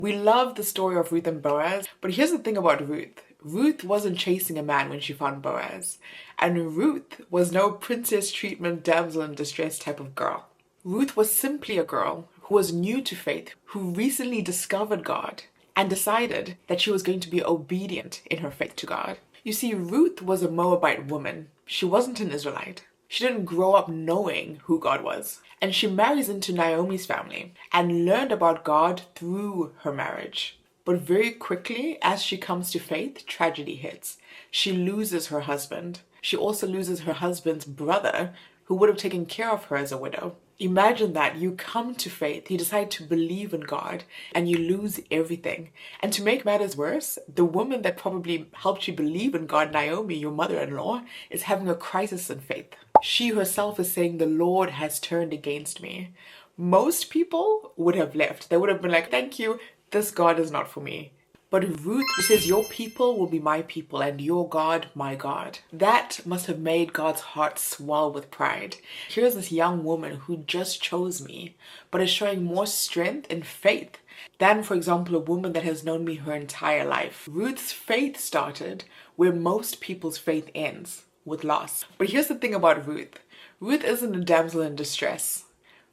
We love the story of Ruth and Boaz, but here's the thing about Ruth. Ruth wasn't chasing a man when she found Boaz, and Ruth was no princess treatment, damsel in distress type of girl. Ruth was simply a girl who was new to faith, who recently discovered God and decided that she was going to be obedient in her faith to God. You see, Ruth was a Moabite woman. She wasn't an Israelite. She didn't grow up knowing who God was. And she marries into Naomi's family and learned about God through her marriage. But very quickly, as she comes to faith, tragedy hits. She loses her husband. She also loses her husband's brother, who would have taken care of her as a widow. Imagine that you come to faith, you decide to believe in God, and you lose everything. And to make matters worse, the woman that probably helped you believe in God, Naomi, your mother-in-law, is having a crisis in faith. She herself is saying, the Lord has turned against me. Most people would have left. They would have been like, thank you, this God is not for me. But Ruth says, your people will be my people and your God, my God. That must have made God's heart swell with pride. Here's this young woman who just chose me, but is showing more strength and faith than, for example, a woman that has known me her entire life. Ruth's faith started where most people's faith ends, with loss. But here's the thing about Ruth. Ruth isn't a damsel in distress.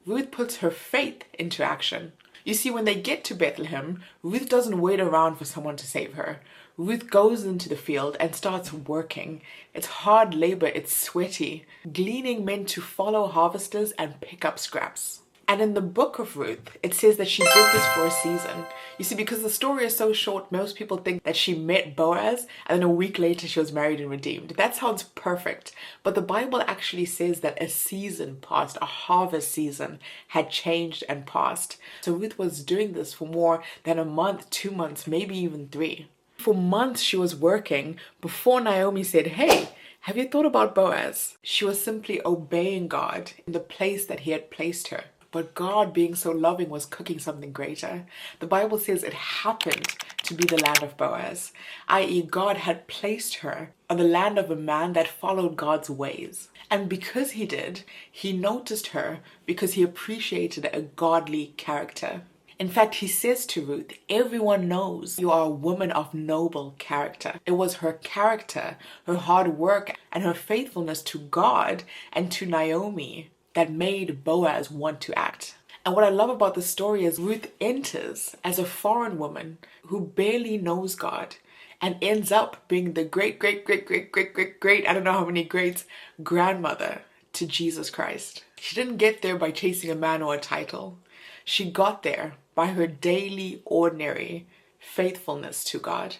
Ruth puts her faith into action. You see, when they get to Bethlehem, Ruth doesn't wait around for someone to save her. Ruth goes into the field and starts working. It's hard labor, it's sweaty. Gleaning meant to follow harvesters and pick up scraps. And in the book of Ruth, it says that she did this for a season. You see, because the story is so short, most people think that she met Boaz and then a week later she was married and redeemed. That sounds perfect. But the Bible actually says that a season passed, a harvest season had changed and passed. So Ruth was doing this for more than a month, 2 months, maybe even 3. For months she was working before Naomi said, hey, have you thought about Boaz? She was simply obeying God in the place that he had placed her. But God, being so loving, was cooking something greater. The Bible says it happened to be the land of Boaz, i.e. God had placed her on the land of a man that followed God's ways. And because he did, he noticed her because he appreciated a godly character. In fact, he says to Ruth, everyone knows you are a woman of noble character. It was her character, her hard work, and her faithfulness to God and to Naomi that made Boaz want to act. And what I love about the story is Ruth enters as a foreign woman who barely knows God and ends up being the great, I don't know how many greats, grandmother to Jesus Christ. She didn't get there by chasing a man or a title. She got there by her daily, ordinary faithfulness to God.